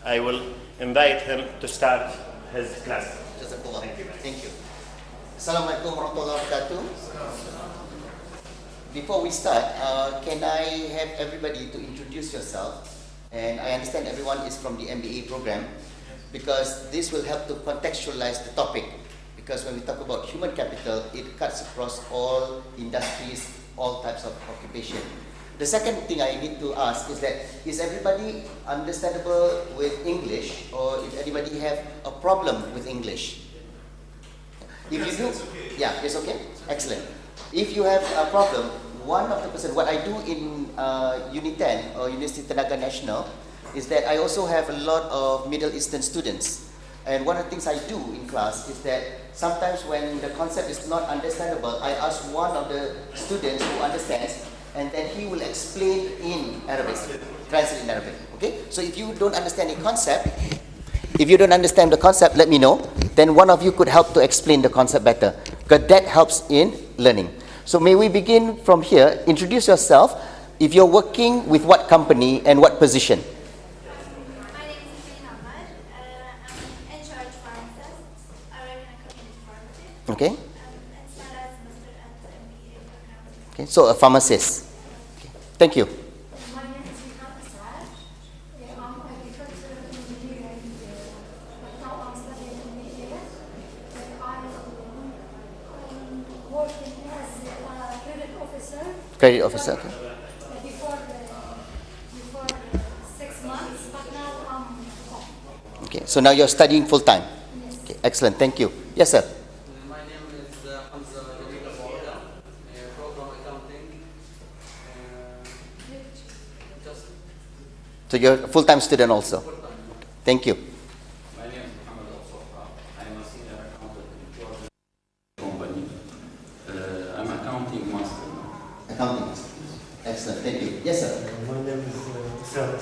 I will invite him to start his class. Thank you. Thank you. Assalamualaikum warahmatullahi wabarakatuh. Before we start, can I have everybody to introduce yourself? And I understand everyone is from the MBA program, because this will help to contextualize the topic. Because when we talk about human capital, it cuts across all industries, all types of occupation. The second thing I need to ask is that, is everybody understandable with English, or if anybody have a problem with English? If you do, yeah, it's okay? Excellent. If you have a problem, one of the person, what I do in Uni 10 or University Tenaga Nasional is that I also have a lot of Middle Eastern students. And one of the things I do in class is that sometimes when the concept is not understandable, I ask one of the students who understands, and then he will explain in Arabic, translate in Arabic. Okay? So if you don't understand the concept, let me know. Then one of you could help to explain the concept better, because that helps in learning. So may we begin from here. Introduce yourself. If you're working with what company and what position? My name is Ahmad. I'm in charge pharmacist. I work in a community pharmacy. Okay. And started as semester at the MBA program. Okay. So a pharmacist. Okay. Thank you. My name is Zainal. I'm agricultural engineer and now I'm studying MBA. I'm working as a credit officer. Credit officer. Okay. Before 6 months, but now I'm home. Okay. So now you're studying full time. Okay. Excellent. Thank you. Yes, sir. My name is Program Accounting. Just So you're a full-time student also. Thank you. My name is Ahmad. I am a senior accountant in Georgia company. I'm accounting master. Accounting. Excellent. Thank you. Yes, sir. My name is Zainal,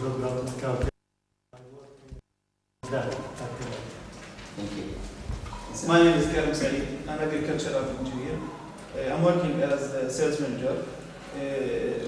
program accountant. I work in that. Thank you. Yes, sir. My name is Karim Saeed. I'm agricultural engineer. I'm working as a sales manager.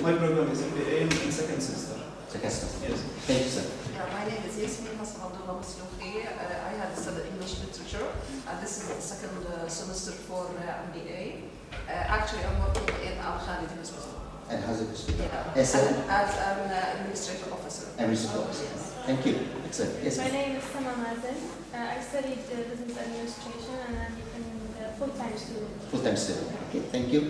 My program is MBA in second semester. Second semester. Yes. Thank you, sir. My name is Yasmin Hassan Abdullah Maslouhi. I have studied English literature, and this is the second semester for MBA. Actually, I'm working in Al Khalid Hospital. And how's it? Yeah, Yes, sir. as an administrative officer. Administrative officer. Yes. Thank you. Excellent. Yes, My sir. name is Sama Mazen. I studied business administration and I'm a full-time student. Full-time student. Okay. Thank you.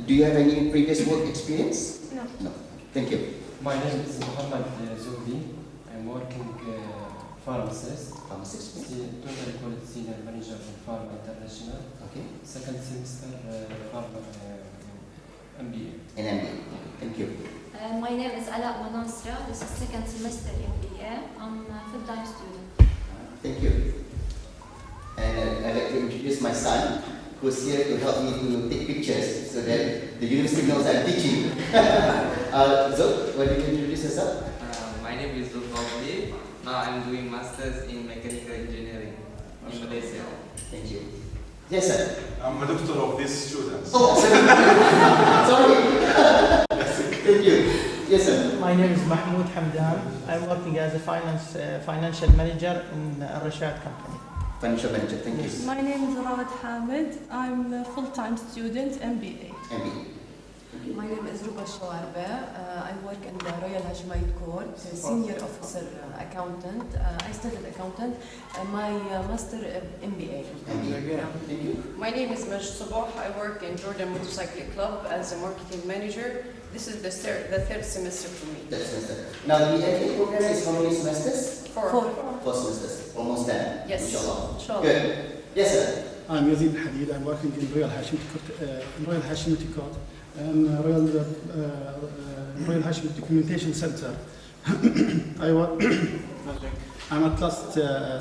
Do you have any previous work experience? No. No. Thank you. My name is Muhammad Zoudi. I'm working pharmacist. Pharmacist. Total quality senior manager in Pharma International. Okay. Second semester Pharma MBA. And MBA. Thank you. My name is Ala Manasra. This is second semester MBA. I'm a full-time student. Thank you. And I'd like to introduce my son, who's here to help me to take pictures so that the university knows I'm teaching. Zul, why don't you introduce yourself? my name is Zulfawli. Now I'm doing masters in mechanical engineering in Malaysia. Thank you. Yes, sir. I'm a doctor of these students. Oh, sorry. Thank you. Yes, sir. My name is Mahmoud Hamdan. I'm working as a financial manager in a Rashad company. Financial manager, thank you. My name is Rawad Hamid. I'm a full-time student, MBA. MBA. My name is Ruba Shawarba. I work in the Royal Hashemite Court, senior officer accountant. I studied accountant. My master MBA. MBA. Thank you. My name is Majd Sabah. I work in Jordan Motorcycle Club as a marketing manager. This is the third semester for me. Third semester. Now the MBA program is how many semesters? Four. 4 semesters. Almost done. Yes. Inshallah. Inshallah. Good. Yes, sir. I'm Yazid Hadid. I'm working in Royal Hashemite Court and Royal Hashemite Documentation Center. I'm at last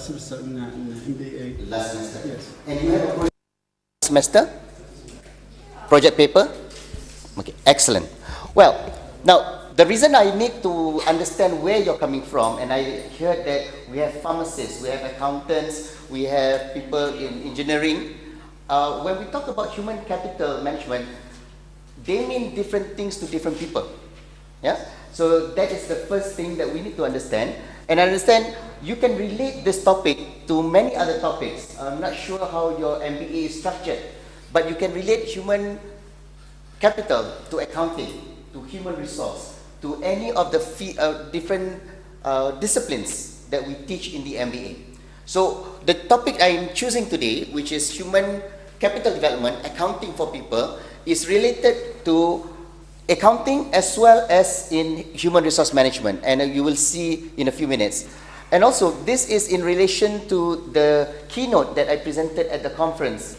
semester in MBA. Last semester. Yes. And you have a project semester? Project paper? Okay, excellent. Well, now the reason I need to understand where you're coming from, and I heard that we have pharmacists, we have accountants, we have people in engineering. When we talk about human capital management, they mean different things to different people. Yeah? So that is the first thing that we need to understand. And I understand you can relate this topic to many other topics. I'm not sure how your MBA is structured, but you can relate human capital to accounting, to human resource, to any of the different disciplines that we teach in the MBA. So the topic I'm choosing today, which is human capital development, accounting for people, is related to accounting as well as in human resource management, and you will see in a few minutes. And also, this is in relation to the keynote that I presented at the conference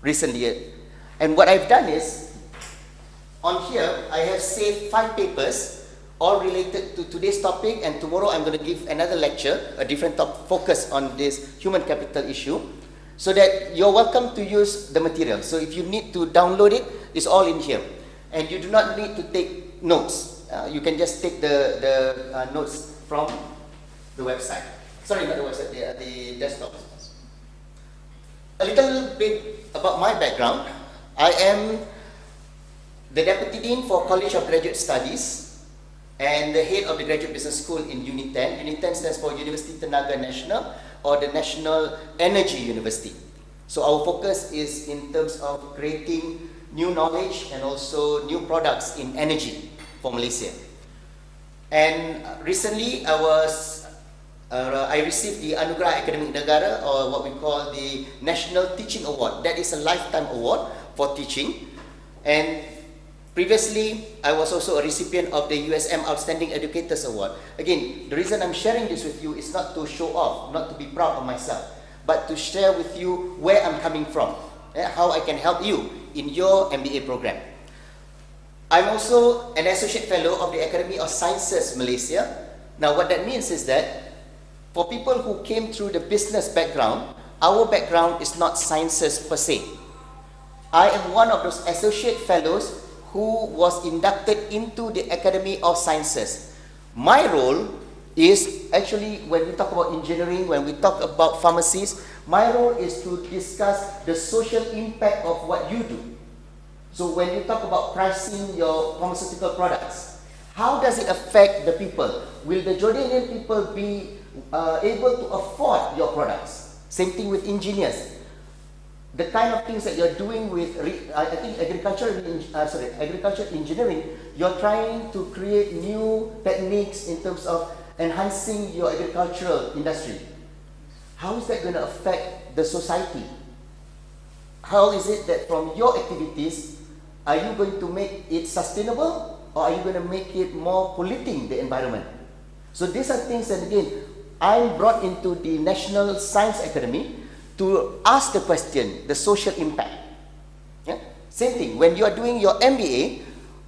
recently. And what I've done is, on here, I have saved 5 papers, all related to today's topic, and tomorrow I'm going to give another lecture, a different focus on this human capital issue, so that you're welcome to use the material. So if you need to download it, it's all in here. And you do not need to take notes. You can just take the notes from the website. Sorry, not the website, the desktop. A little bit about my background. I am the Deputy Dean for College of Graduate Studies and the head of the Graduate Business School in Unit 10. Unit 10 stands for University Tenaga Nasional, or the National Energy University. So our focus is in terms of creating new knowledge and also new products in energy for Malaysia. And recently I received the Anugerah Akademik Negara, or what we call the National Teaching Award. That is a lifetime award for teaching. And previously, I was also a recipient of the USM Outstanding Educators Award. Again, the reason I'm sharing this with you is not to show off, not to be proud of myself, but to share with you where I'm coming from, how I can help you in your MBA program. I'm also an Associate Fellow of the Academy of Sciences Malaysia. Now what that means is that for people who came through the business background, our background is not sciences per se. I am one of those Associate Fellows who was inducted into the Academy of Sciences. My role is actually, when we talk about engineering, when we talk about pharmacies, my role is to discuss the social impact of what you do. So when you talk about pricing your pharmaceutical products, how does it affect the people? Will the Jordanian people be able to afford your products? Same thing with engineers. The kind of things that you're doing with, I think agriculture engineering, you're trying to create new techniques in terms of enhancing your agricultural industry. How is that going to affect the society? How is it that from your activities, are you going to make it sustainable, or are you going to make it more polluting the environment? So these are things that, again, I'm brought into the National Science Academy to ask the question, the social impact. Yeah? Same thing, when you are doing your MBA,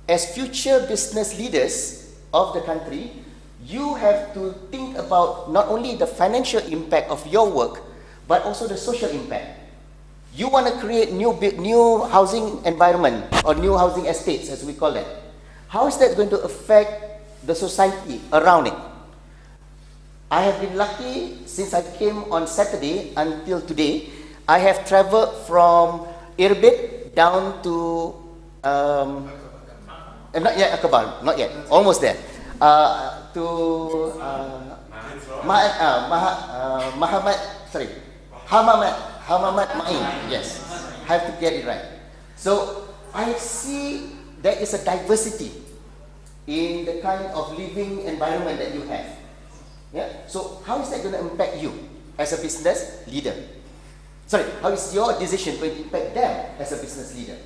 as future business leaders of the country, you have to think about not only the financial impact of your work, but also the social impact. You want to create new housing environment, or new housing estates, as we call it. How is that going to affect the society around it? I have been lucky since I came on Saturday until today. I have traveled from Irbid down to, not yet Akabal, not yet, almost there, to Hamamat Ma'in, yes, I have to get it right. So I see there is a diversity in the kind of living environment that you have. Yeah? So how is that going to impact you as a business leader? Sorry, how is your decision going to impact them as a business leader?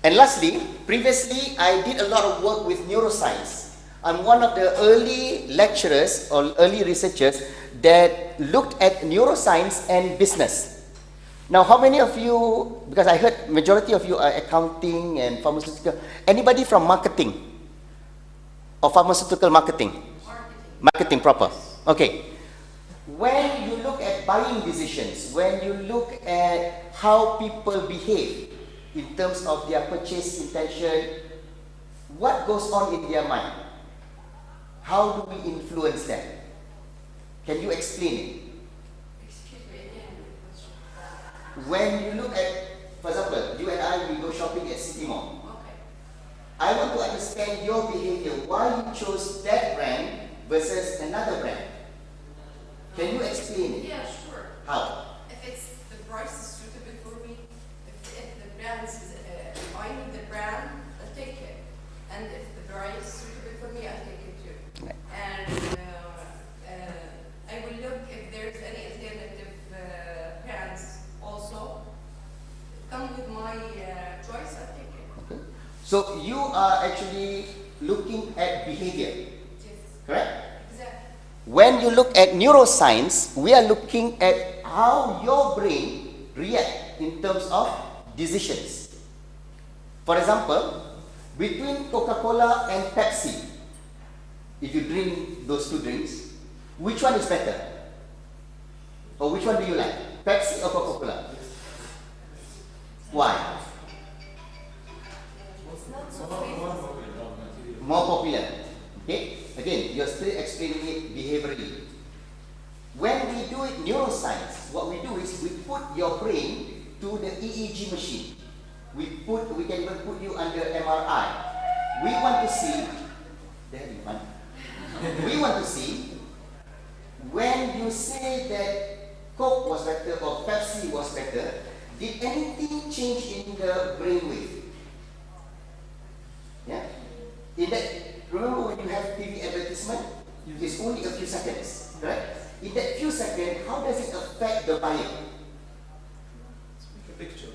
And lastly, previously I did a lot of work with neuroscience. I'm one of the early lecturers or early researchers that looked at neuroscience and business. Now, how many of you, because I heard majority of you are accounting and pharmaceutical, anybody from marketing or pharmaceutical marketing? Marketing proper. Okay. When you look at buying decisions, when you look at how people behave in terms of their purchase intention, what goes on in their mind? How do we influence them? Can you explain it? When you look at, for example, you and I, we go shopping at City Mall. I want to understand your behavior, why you chose that brand versus another brand. Can you explain it? Yeah, sure. How? If it's the price is suitable for me, if the brand is, if I need the brand, I'll take it. And if the price is suitable for me, I'll take it too. Right. And I will look if there's any alternative brands also. Come with my choice, I'll take it. Okay. So you are actually looking at behavior, Yes. correct? Exactly. When you look at neuroscience, we are looking at how your brain reacts in terms of decisions. For example, between Coca-Cola and Pepsi, if you drink those two drinks, which one is better? Or which one do you like? Pepsi or Coca-Cola? Why? More popular. Okay? Again, you're still explaining it behaviorally. When we do it neuroscience, what we do is we put your brain to the EEG machine. We can even put you under MRI. We want to see, there you go. We want to see when you say that Coke was better or Pepsi was better, did anything change in the brainwave? Yeah? In that, remember when you have TV advertisement? It's only a few seconds, right? In that few seconds, how does it affect the buyer? A picture.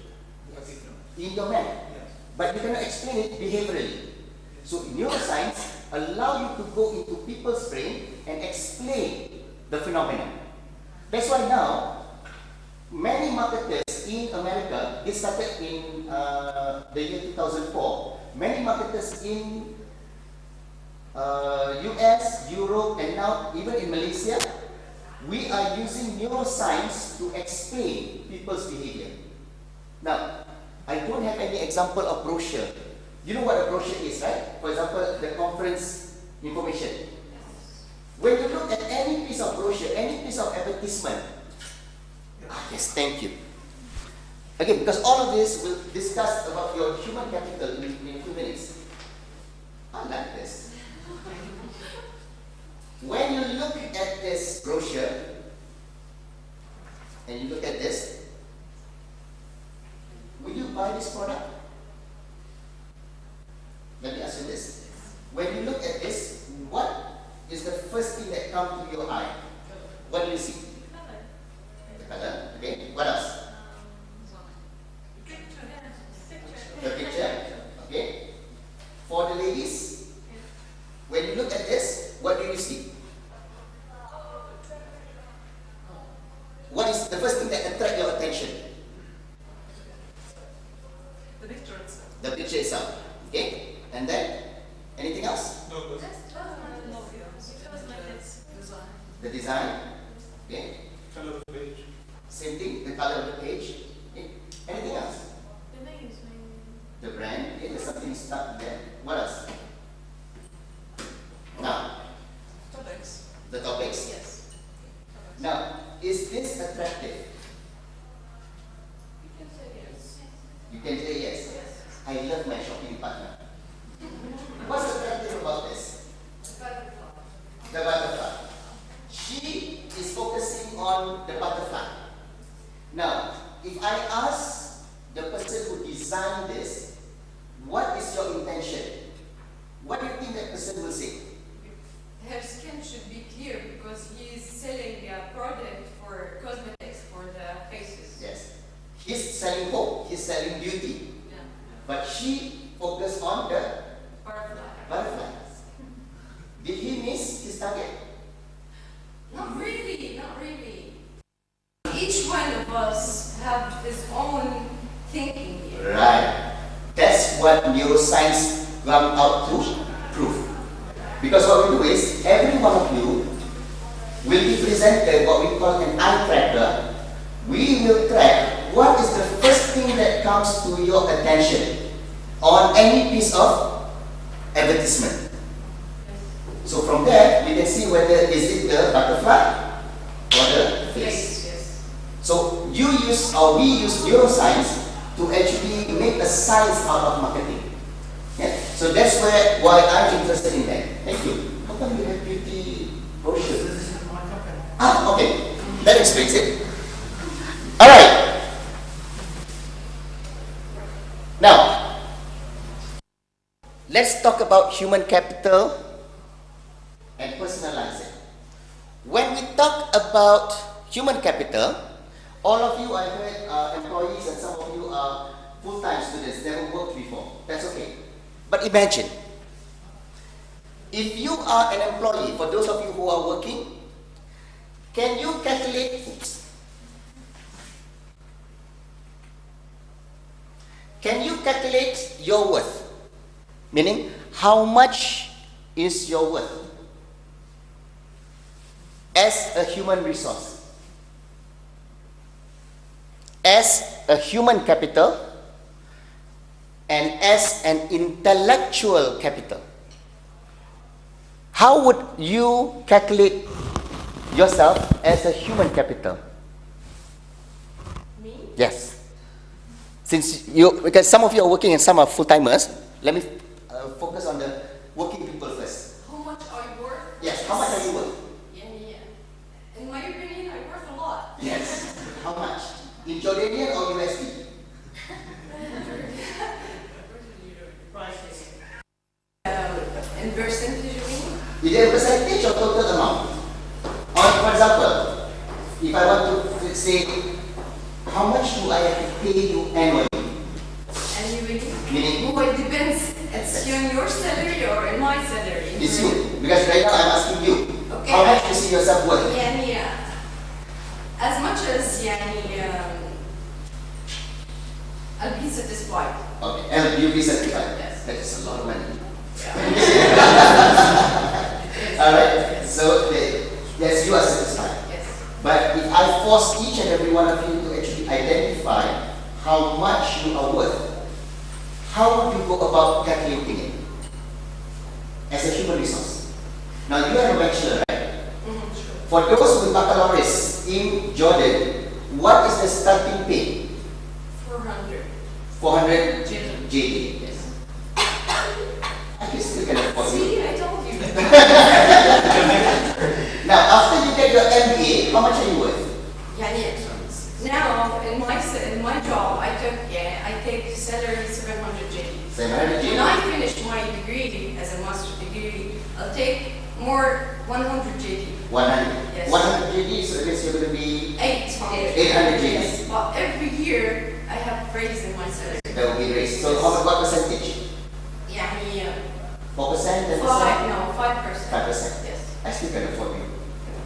In your mind. Yes. But you cannot explain it behaviorally. So neuroscience allow you to go into people's brain and explain the phenomenon. That's why now, many marketers in America, this started in the year 2004, many marketers in US, Europe, and now even in Malaysia, we are using neuroscience to explain people's behavior. Now, I don't have any example of brochure. You know what a brochure is, right? For example, the conference information. When you look at any piece of brochure, any piece of advertisement, yes, thank you. Again, because all of this will discuss about your human capital in a few minutes. I like this. When you look at this brochure, and you look at this, will you buy this product? Let me ask you this. When you look at this, what is the first thing that comes to your eye? What do you see? The color. Okay. What else? The picture. Okay. For the ladies, when you look at this, what do you see? What is the first thing that attracts your attention? The picture itself. The picture itself. Okay. And then, anything else? No, The design. Okay. Color of the page. Same thing, the color of the page. Okay. Anything else? The name is The brand. Okay, there's something stuck there. What else? Now, topics. the topics. Yes. Now, is this attractive? You can say yes. You can say yes. I love my shopping partner. What's attractive about this? The butterfly. She is focusing on the butterfly. Now, if I ask the person who designed this, what is your intention? What do you think that person will say? Her skin should be clear because he is selling a product for cosmetics for the faces. Yes. He's selling hope, he's selling beauty. Yeah. But she focused on the butterfly. Did he miss his target? Not really, not really. Each one of us have his own thinking here. Right. That's what neuroscience come out to prove. Because what we do is, every one of you will be presented what we call an eye tracker. We will track what is the first thing that comes to your attention on any piece of advertisement. So from there, we can see whether is it the butterfly or the face. Yes. So you use or we use neuroscience to actually make a science out of marketing. Yeah? So that's why I'm interested in that. Thank you. How come you have beauty Brochure. Ah, okay. That explains it. All right. Now, let's talk about human capital and personalize it. When we talk about human capital, all of you, I heard, are employees and some of you are full-time students, never worked before. That's okay. But imagine, if you are an employee, for those of you who are working, can you calculate, your worth? Meaning, how much is your worth as a human resource? As a human capital and as an intellectual capital. How would you calculate yourself as a human capital? Me? Yes. Since you, because some of you are working and some are full-timers, let me focus on the working people first. How much are you worth? Yes, how much are you worth? Yeah. In my opinion, I worth a lot. Yes. How much? In Jordanian or USD? In percentage, you mean? Is there a percentage or total amount? Or for example, if I want to say, how much do I have to pay you annually? Annually? Meaning? Oh, it depends. It's in your salary or in my salary? It's you. Because right now I'm asking you. Okay. How much do you see yourself worth? Yeah. As much as I'll be satisfied. Okay, and you'll be satisfied. Yes. That is a lot of money. Yeah. Alright, so yes, you are satisfied. Yes. But if I force each and every one of you to actually identify how much you are worth, how would you go about calculating it as a human resource? Now you are a bachelor, right? Mm-hmm, sure. For those with baccalaureate in Jordan, what is the starting pay? 400. 400 JD. Yes. I guess still can afford it. See, I told you. Now, after you get your MBA, how much are you worth? Now, in my job, I take salary 700 JD. 700 JD. When I finish my degree as a master's degree, I'll take more 100 JD. 100. Yes. 100 JD, so I guess you're going to be 800 JD. Yes. But every year, I have raise in my salary. That will be raised. So what percentage? 4%? 10%? 5%. 5%. Yes. I still can afford you.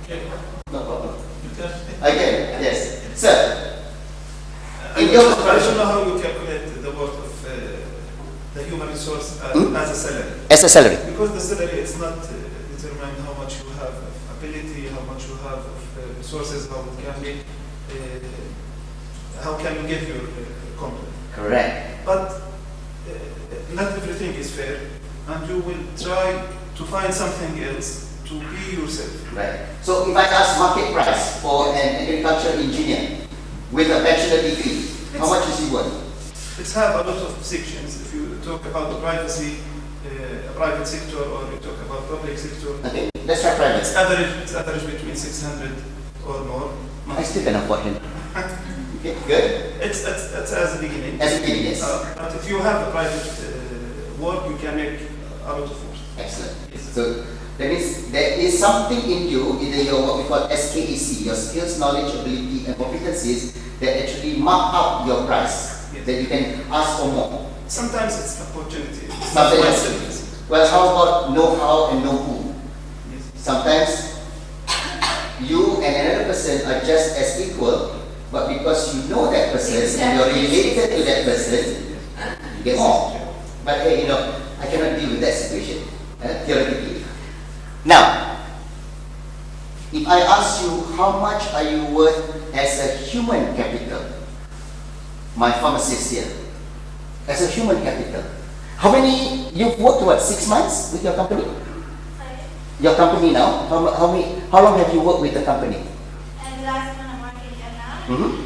Okay. No problem. You can. Again, yes. Sir, I don't know how you calculate the worth of the human resource as a salary. As a salary. Because the salary is not determine how much you have of ability, how much you have of resources, how can you give your company. Correct. But not everything is fair, and you will try to find something else to be yourself. Right. So if I ask market price for an agricultural engineer with a bachelor degree, how much is he worth? It's have a lot of sections. If you talk about the privacy, private sector, or you talk about public sector. Okay, let's try private. It's average between 600 or more. I still can afford him. Okay, good. It's as a beginning. As a beginning, yes. But if you have a private work, you can make a lot of work. Excellent. So that means there is something in you, either your what we call SKEC, your skills, knowledge, ability, and competencies that actually mark up your price. Yes. That you can ask for more. Sometimes it's opportunity. Sometimes. Well, how about know-how and know-who? Yes. Sometimes you and another person are just as equal, but because you know that person and you're related to that person, you get more. But hey, I cannot deal with that situation, theoretically. Now, if I ask you how much are you worth as a human capital, my pharmacist here, as a human capital, how many, you've worked 6 months with your company? Your company now, how long have you worked with the company? And the last one I'm working at now. Mm-hmm.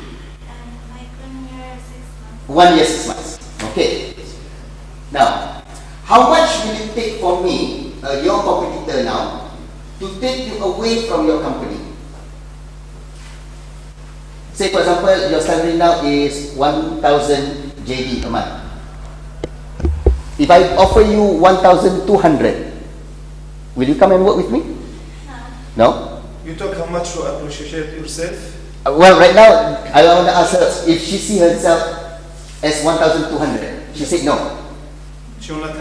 And like 1 year, 6 months. 1 year, 6 months. Okay. Now, how much will it take for me, your competitor now, to take you away from your company. Say for example, your salary now is 1,000 JD a month. If I offer you 1,200, will you come and work with me? No? You talk how much you appreciate yourself. Well, right now, I want to ask her if she sees herself as 1,200. She said no. She will not.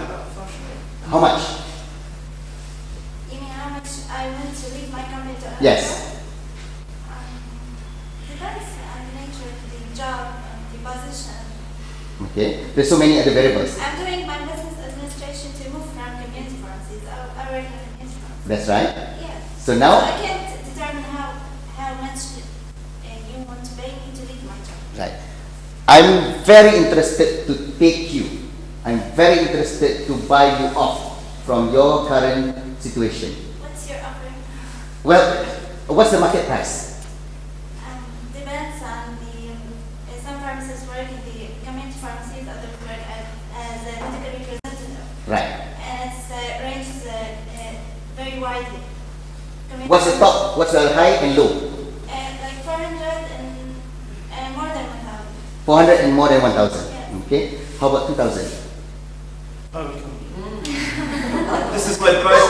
How much? You mean how much I want to leave my company to another Yes. job? Depends on the nature of the job and the position. Okay. There's so many other variables. I'm doing my business administration to move from community pharmacies. I work in community pharmacies. That's right. Yes. So now, I can't determine how much you want to pay me to leave my job. right. I'm very interested to take you. I'm very interested to buy you off from your current situation. What's your offer? Well, what's the market price? Depends on the some pharmacists work in the community pharmacies, others work as a medical representative. Right. And it's ranges very widely. What's the top? What's the high and low? Like 400 and more than 1,000. 400 and more than 1,000. Okay. How about 2,000? This is my price.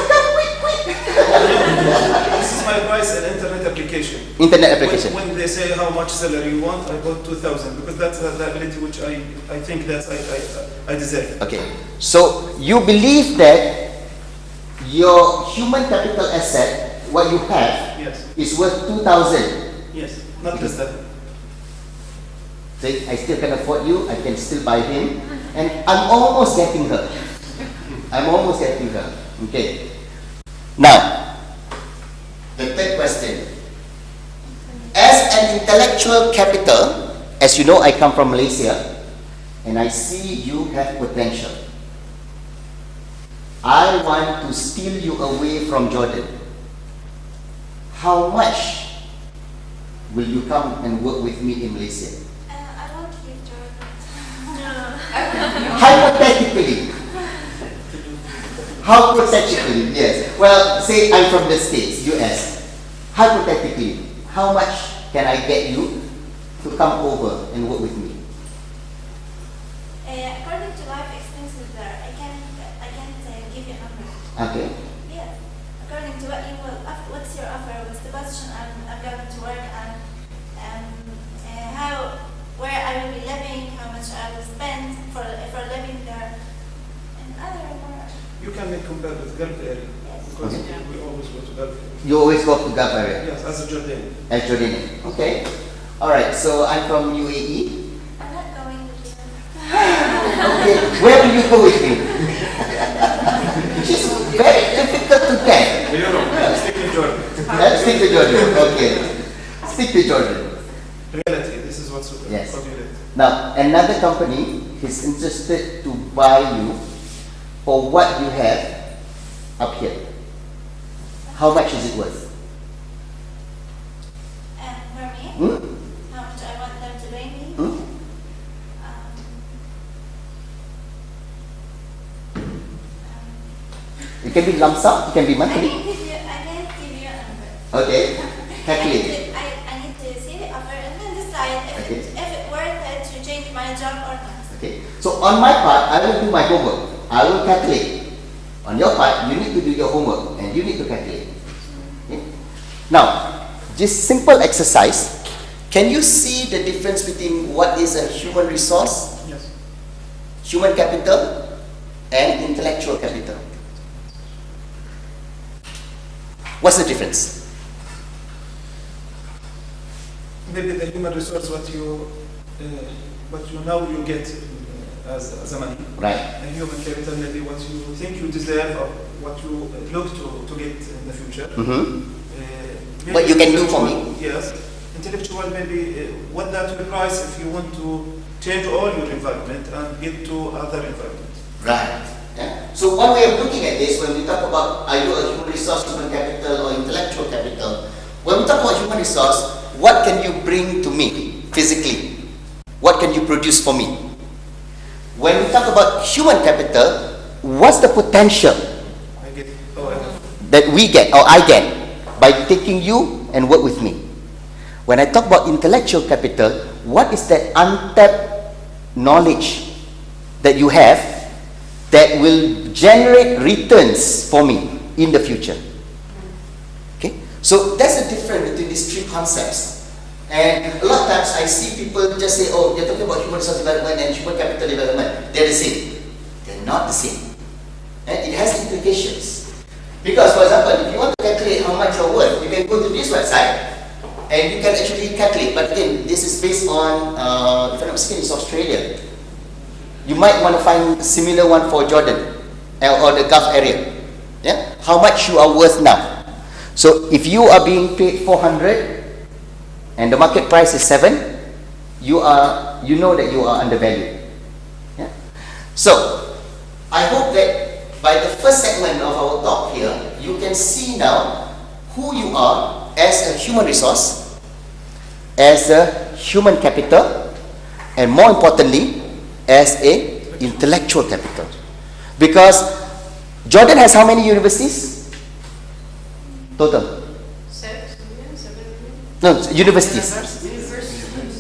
This is my price and internet application. Internet application. When they say how much salary you want, I put 2,000 because that's the ability which I think that I deserve. Okay. So you believe that your human capital asset, what you have, Yes. is worth 2,000. Yes. Not less than. Say, I still can afford you, I can still buy him, and I'm almost getting her. I'm almost getting her. Okay. Now, the third question. As an intellectual capital, as you know, I come from Malaysia, and I see you have potential. I want to steal you away from Jordan. How much will you come and work with me in Malaysia? I won't leave Jordan. Hypothetically. Hypothetically, yes. Well, say I'm from the States, US. Hypothetically, how much can I get you to come over and work with me? According to life expenses there, I can't give you a number. Okay. Yes. According to what you will, what's your offer? What's the position I'm going to work on? Where I will be living? How much I will spend for living there? And other more. You can make compare with Gulf area because we always go to Gulf area. You always go to Gulf area? Yes, as a Jordanian. As Jordanian. Okay. Alright, so I'm from UAE. I'm not going with you. Okay, where will you go with me? She's very difficult to get. Stick to Jordan. Let's stick to Jordan. Okay. Stick to Jordan. Reality, this is what's Yes. what you did. Now, another company is interested to buy you for what you have up here. How much is it worth? For me? Hmm? How much I want them to pay me? Hmm? It can be lump sum, it can be I monthly. can't give you a number. Okay, calculate. I need to see the offer and then decide if it's worth it to change my job or not. Okay, so on my part, I will do my homework. I will calculate. On your part, you need to do your homework and you need to calculate. Okay? Now, just simple exercise. Can you see the difference between what is a human resource, Yes. human capital, and intellectual capital? What's the difference? Maybe the human resource what you know you get as a money. Right. And human capital maybe what you think you deserve or what you look to get in the future. Mm-hmm. What you can do for me? Yes. Intellectual maybe what that will price if you want to change all your environment and get to other environment. Right. Yeah. So one way of looking at this, when we talk about are you a human resource, human capital, or intellectual capital, when we talk about human resource, what can you bring to me physically? What can you produce for me? When we talk about human capital, what's the potential? I get. Oh, I know. that we get, or I get, by taking you and work with me. When I talk about intellectual capital, what is that untapped knowledge that you have that will generate returns for me in the future? Okay, so that's the difference between these three concepts. And a lot of times I see people just say, oh, you're talking about human resource development and human capital development. They're the same. They're not the same. And it has implications. Because, for example, if you want to calculate how much you're worth, you can go to this website and you can actually calculate. But again, this is based on, if I'm not mistaken, it's Australia. You might want to find a similar one for Jordan or the Gulf area. Yeah? How much you are worth now. So if you are being paid 400 and the market price is 7, you know that you are undervalued. Yeah? So I hope that by the first segment of our talk here, you can see now who you are as a human resource, as a human capital, and more importantly, as a intellectual capital. Because Jordan has how many universities? Total? 7 million? No, universities.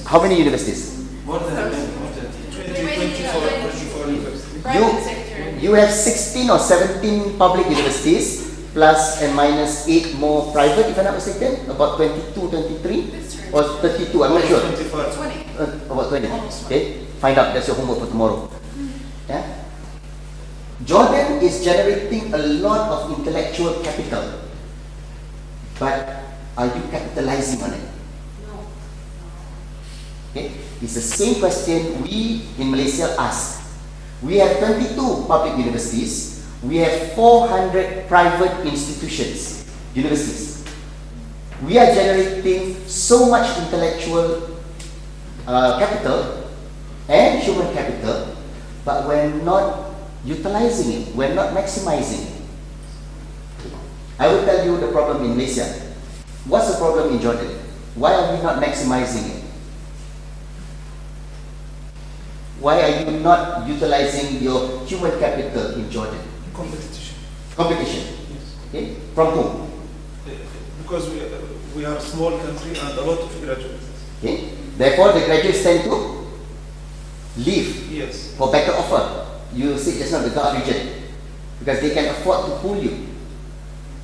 How many universities? More than 24 universities. You have 16 or 17 public universities, plus and minus 8 more private, if I'm not mistaken, about 22, 23, or 32, I'm not sure. 20. About 20. Okay, find out, that's your homework for tomorrow. Yeah? Jordan is generating a lot of intellectual capital, but are you capitalizing on it? No. Okay? It's the same question we in Malaysia ask. We have 22 public universities. We have 400 private institutions, universities. We are generating so much intellectual capital and human capital, but we're not utilizing it. We're not maximizing it. I will tell you the problem in Malaysia. What's the problem in Jordan? Why are we not maximizing it? Why are you not utilizing your human capital in Jordan? Competition. Competition. Yes. Okay. From whom? Because we are a small country and a lot of graduates. Okay. Therefore, the graduates tend to leave. Yes. For better offer. You see just now the Gulf region, because they can afford to pull you.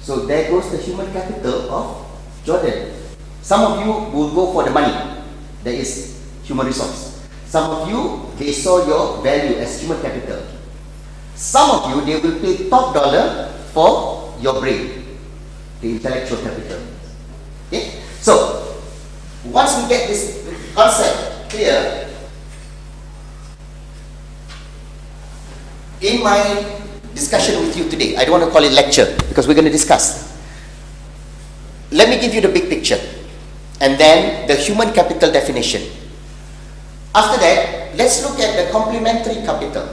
So there goes the human capital of Jordan. Some of you will go for the money. That is human resource. Some of you, they saw your value as human capital. Some of you, they will pay top dollar for your brain, the intellectual capital. Okay? So, once we get this concept clear, in my discussion with you today, I don't want to call it lecture because we're going to discuss. Let me give you the big picture and then the human capital definition. After that, let's look at the complementary capital.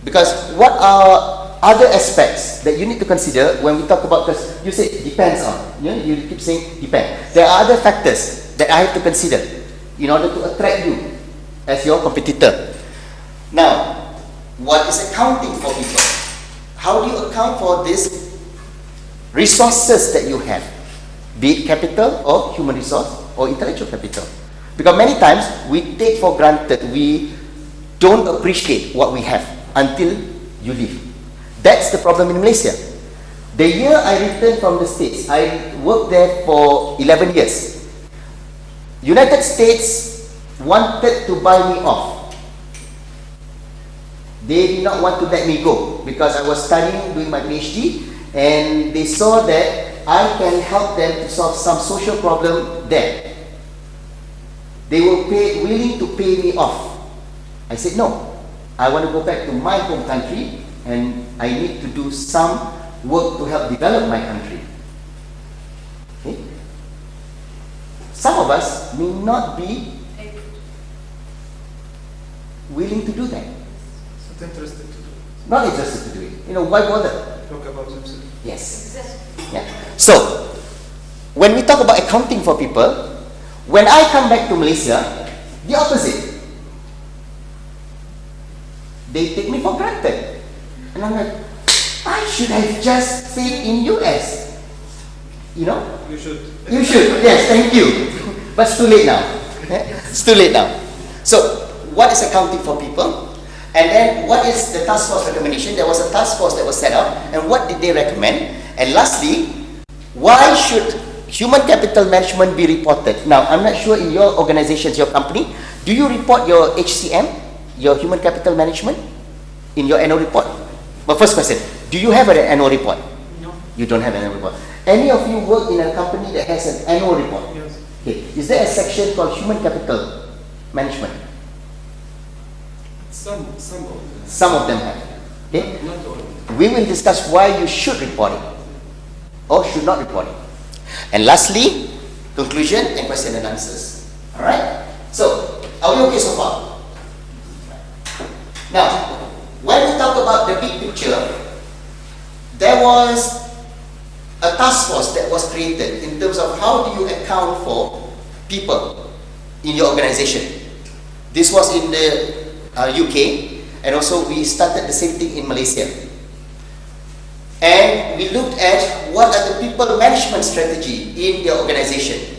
Because what are other aspects that you need to consider when we talk about, because you say depends on, you keep saying depend. There are other factors that I have to consider in order to attract you as your competitor. Now, what is accounting for people? How do you account for these resources that you have? Be it capital or human resource or intellectual capital. Because many times we take for granted, we don't appreciate what we have until you leave. That's the problem in Malaysia. The year I returned from the States, I worked there for 11 years. United States wanted to buy me off. They did not want to let me go because I was studying, doing my PhD, and they saw that I can help them to solve some social problem there. They were willing to pay me off. I said, no, I want to go back to my home country and I need to do some work to help develop my country. Okay? Some of us may not be willing to do that. Not interested to do it. Not interested to do it. Why bother? Talk about themselves. Yes. Yeah. So, when we talk about accounting for people, when I come back to Malaysia, the opposite. They take me for granted. And I'm like, I should have just stayed in US. You know? You should. You should, yes, thank you. But it's too late now. It's too late now. So, what is accounting for people? And then, what is the task force recommendation? There was a task force that was set up, and what did they recommend? And lastly, why should human capital management be reported? Now, I'm not sure in your organizations, your company, do you report your HCM, your human capital management, in your annual report? But first question, do you have an annual report? No. You don't have an annual report. Any of you work in a company that has an annual report? Yes. Okay. Is there a section called human capital management? Some of them. Some of them have. Okay. Not all. We will discuss why you should report it or should not report it. And lastly, conclusion and question and answers. Alright? So, are we okay so far? Now, when we talk about the big picture, there was a task force that was created in terms of how do you account for people in your organization. This was in the UK, and also we started the same thing in Malaysia. And we looked at what are the people management strategy in the organization.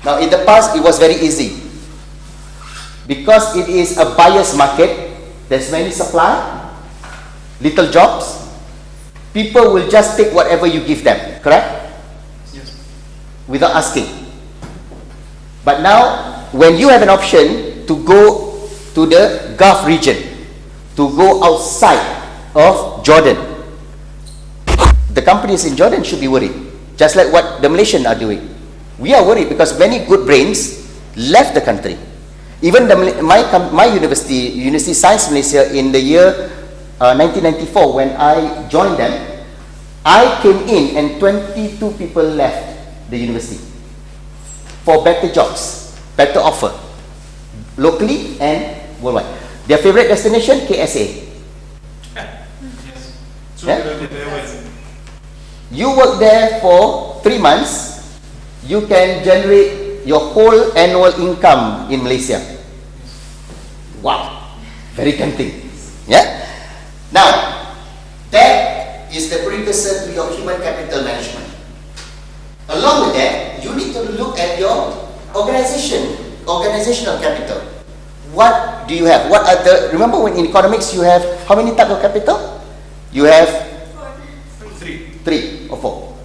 Now, in the past, it was very easy. Because it is a buyer's market, there's many supply, little jobs, people will just take whatever you give them, correct? Yes. Without asking. But now, when you have an option to go to the Gulf region, to go outside of Jordan, the companies in Jordan should be worried, just like what the Malaysians are doing. We are worried because many good brains left the country. Even my university, University Science Malaysia, in the year 1994, when I joined them, I came in and 22 people left the university for better jobs, better offer, locally and worldwide. Their favorite destination, KSA. Yes. Yeah? You work there for 3 months, you can generate your whole annual income in Malaysia. Wow, very tempting. Yeah. Now, that is the precursor to your human capital management. Along with that, you need to look at your organizational capital. What do you have? What are the? Remember, when in economics you have how many types of capital? You have 3 or 4.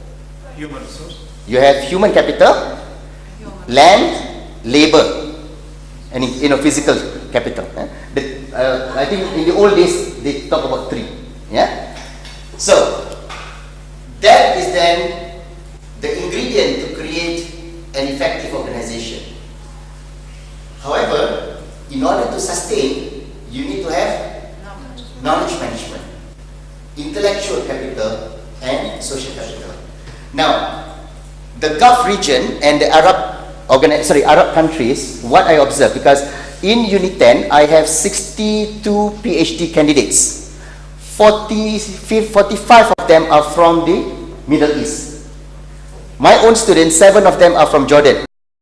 Human resource. You have human capital, land, labor, and physical capital. I think in the old days they talk about 3. Yeah. So that is then the ingredient to create an effective organization. However, in order to sustain, you need to have knowledge management, intellectual capital, and social capital. Now, the Gulf region and the Arab countries, what I observe, because in Unit 10, I have 62 PhD candidates. 45 of them are from the Middle East. My own students, 7 of them are from Jordan.